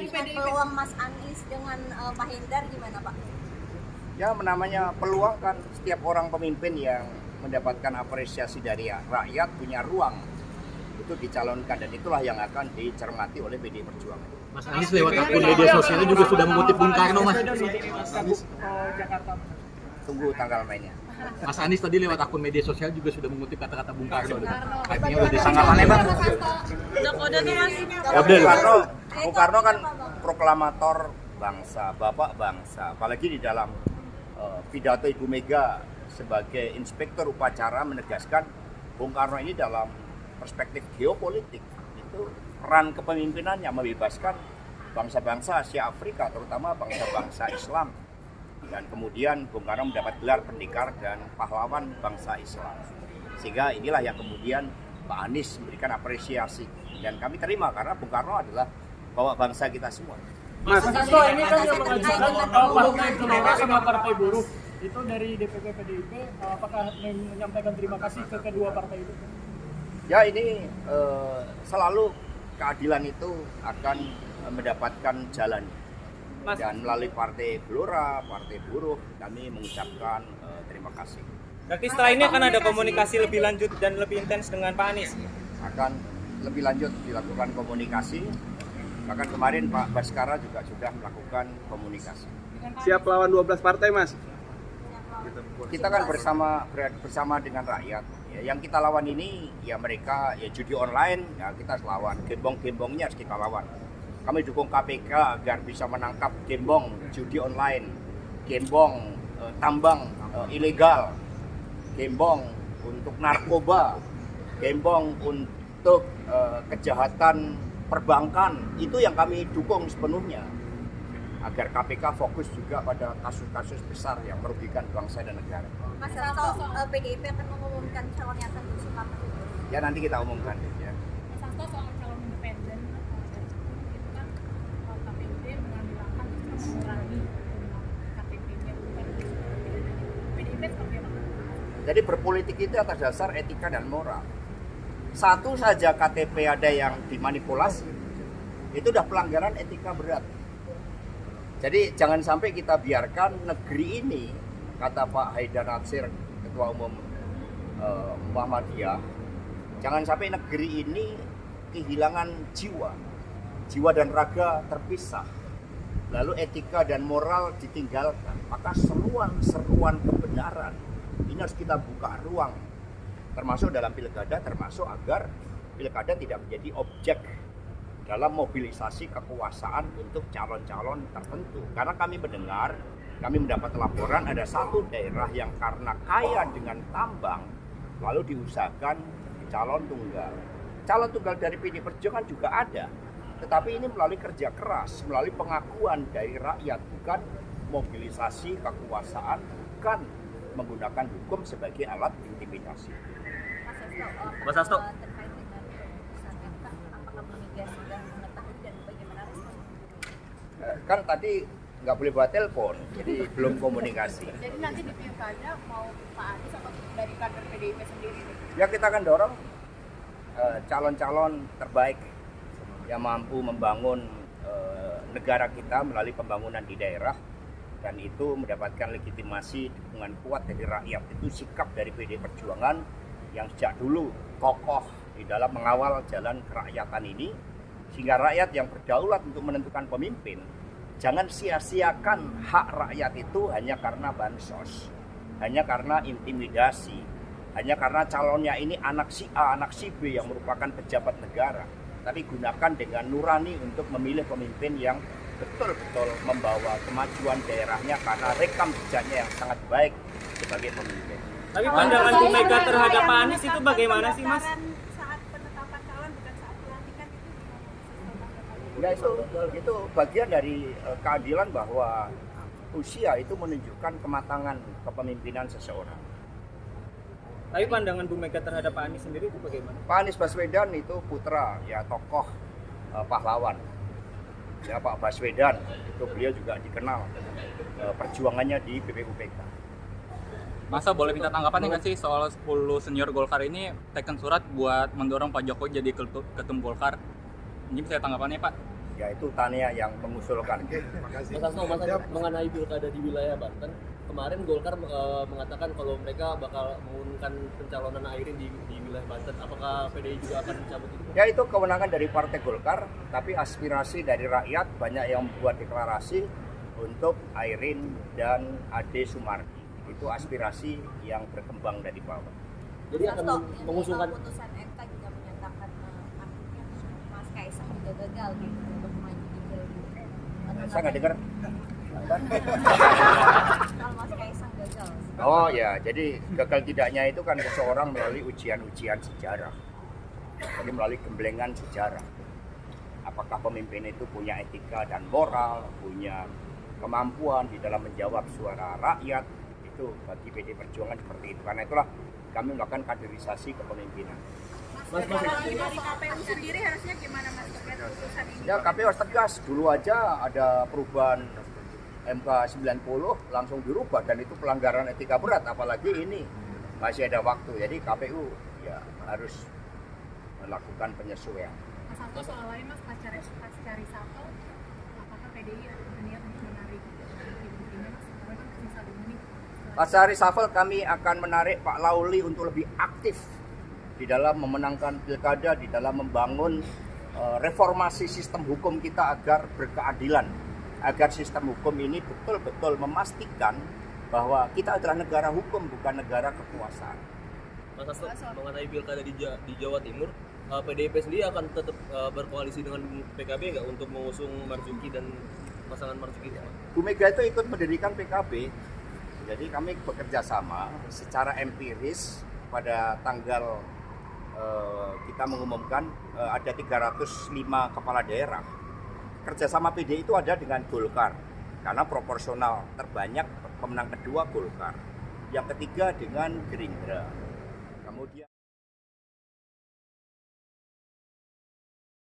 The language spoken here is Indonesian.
peluang Mas Anies dengan Pak Hendar gimana Pak? Ya namanya peluang kan setiap orang pemimpin yang mendapatkan apresiasi dari rakyat punya ruang itu dicalonkan, dan itulah yang akan dicermati oleh PDI Perjuangan. Mas Anies lewat akun media sosialnya juga sudah mengutip Bung Karno, Mas. Tunggu tanggal mainnya. Mas Anies tadi lewat akun media sosial juga sudah mengutip kata-kata Bung Karno. Artinya udah disangkapannya Bang. Udah kode nih Mas. Bung Karno kan proklamator bangsa, bapak bangsa. Apalagi di dalam pidato Ibu Mega sebagai inspektur upacara menegaskan Bung Karno ini dalam perspektif geopolitik itu peran kepemimpinannya membebaskan bangsa-bangsa Asia Afrika, terutama bangsa-bangsa Islam. Dan kemudian Bung Karno mendapat gelar pendekar dan pahlawan bangsa Islam. Sehingga inilah yang kemudian Pak Anies memberikan apresiasi, dan kami terima karena Bung Karno adalah bawa bangsa kita semua. Mas Hasto, ini kan yang mengajukan partai gelora sama partai buruh itu dari DPP PDIP, apakah menyampaikan terima kasih ke kedua partai itu? Ya ini selalu keadilan itu akan mendapatkan jalan. Dan melalui partai Gelora, partai buruh, kami mengucapkan terima kasih. Berarti setelah ini akan ada komunikasi lebih lanjut dan lebih intens dengan Pak Anies? Akan lebih lanjut dilakukan komunikasi. Bahkan kemarin Pak Baskara juga sudah melakukan komunikasi. Siap lawan 12 partai, Mas? Kita kan bersama dengan rakyat. Ya, yang kita lawan ini ya mereka ya judi online, ya kita lawan. Gembong-gembongnya harus kita lawan. Kami dukung KPK agar bisa menangkap gembong judi online, gembong tambang ilegal, gembong untuk narkoba, gembong untuk kejahatan perbankan. Itu yang kami dukung sepenuhnya, agar KPK fokus juga pada kasus-kasus besar yang merugikan bangsa dan negara. Mas Hasto, PDIP akan mengumumkan calon yang akan diusung kapan? Ya nanti kita umumkan ya. Mas Hasto, soal calon independen itu kan KPUD mengambil langkah untuk mengurangi KTP-nya, bukan PDIP seperti apa? Jadi berpolitik itu atas dasar etika dan moral. Satu saja KTP ada yang dimanipulasi, itu udah pelanggaran etika berat. Jadi jangan sampai kita biarkan negeri ini, kata Pak Haidar Nasir, Ketua Umum Muhammadiyah, jangan sampai negeri ini kehilangan jiwa dan raga terpisah, lalu etika dan moral ditinggalkan. Maka seruan kebenaran ini harus kita buka ruang, termasuk dalam pilkada, termasuk agar pilkada tidak menjadi objek dalam mobilisasi kekuasaan untuk calon-calon tertentu. Karena kami mendapat laporan ada satu daerah yang karena kaya dengan tambang, lalu diusahakan calon tunggal. Calon tunggal dari PDI Perjuangan juga ada, tetapi ini melalui kerja keras, melalui pengakuan dari rakyat, bukan mobilisasi kekuasaan, bukan menggunakan hukum sebagai alat intimidasi. Mas Hasto, terkait dengan keputusan MK, apakah media sudah mengetahui dan bagaimana respon? Kan tadi nggak boleh buat telepon, jadi belum komunikasi. Jadi nanti di pilkada mau Pak Anies atau dari kader PDIP sendiri? Ya kita akan dorong calon-calon terbaik yang mampu membangun negara kita melalui pembangunan di daerah, dan itu mendapatkan legitimasi dukungan kuat dari rakyat. Itu sikap dari PDI Perjuangan yang sejak dulu kokoh di dalam mengawal jalan kerakyatan ini, sehingga rakyat yang berdaulat untuk menentukan pemimpin. Jangan sia-siakan hak rakyat itu hanya karena bansos, hanya karena intimidasi, hanya karena calonnya ini anak si A, anak si B yang merupakan pejabat negara. Tapi gunakan dengan nurani untuk memilih pemimpin yang betul-betul membawa kemajuan daerahnya karena rekam jejaknya yang sangat baik sebagai pemimpin. Tapi pandangan Bu Mega terhadap Pak Anies itu bagaimana sih, Mas? Saat penetapan calon bukan saat pelantikan itu Ya itu bagian dari keadilan, bahwa usia itu menunjukkan kematangan kepemimpinan seseorang. Tapi pandangan Bu Mega terhadap Pak Anies sendiri itu bagaimana? Pak Anies Baswedan itu putra, ya tokoh pahlawan. Ya Pak Baswedan itu beliau juga dikenal perjuangannya di BPUPK. Masa boleh minta tanggapannya nggak sih soal 10 senior Golkar ini teken surat buat mendorong Pak Jokowi jadi ketum Golkar? Ini bisa tanggapannya Pak? Ya itu Tania yang mengusulkan. Mas Hasto, mengenai pilkada di wilayah Banten, kemarin Golkar mengatakan kalau mereka bakal mengumumkan pencalonan Airin di wilayah Banten. Apakah PDI juga akan mencabut itu? Ya itu kewenangan dari Partai Golkar, tapi aspirasi dari rakyat banyak yang membuat deklarasi untuk Airin dan Ade Sumardi. Itu aspirasi yang berkembang dari bawah. Jadi akan mengusungkan putusan MK juga menyatakan akhirnya Mas Kaisang juga gagal gitu untuk maju di pilgub. Saya nggak dengar. Kalau Mas Kaisang gagal. Oh ya, jadi gagal tidaknya itu kan seseorang melalui ujian-ujian sejarah. Jadi melalui gemblengan sejarah. Apakah pemimpin itu punya etika dan moral, punya kemampuan di dalam menjawab suara rakyat, itu bagi PD Perjuangan seperti itu. Karena itulah kami melakukan kaderisasi kepemimpinan. Mas, dari KPU sendiri harusnya gimana Mas terkait putusan ini? Ya KPU harus tegas. Dulu aja ada perubahan MK 90 langsung dirubah dan itu pelanggaran etika berat. Apalagi ini masih ada waktu. Jadi KPU ya harus melakukan penyesuaian. Mas Hasto, soal lain Mas, pasca reshuffle, apakah PDI berniat untuk menarik menterinya Mas? Karena kan sisa 5 nih. Pasca reshuffle kami akan menarik Pak Lauli untuk lebih aktif di dalam memenangkan pilkada, di dalam membangun reformasi sistem hukum kita agar berkeadilan, agar sistem hukum ini betul-betul memastikan bahwa kita adalah negara hukum, bukan negara kekuasaan. Mas Hasto, mengenai pilkada di Jawa Timur, PDIP sendiri akan tetap berkoalisi dengan PKB nggak untuk mengusung Marzuki dan pasangan Marzuki? Bu Mega itu ikut mendirikan PKB, jadi kami bekerja sama secara empiris. Pada tanggal kita mengumumkan ada 305 kepala daerah. Kerjasama PD itu ada dengan Golkar, karena proporsional terbanyak pemenang kedua Golkar. Yang ketiga dengan Gerindra. Kemudian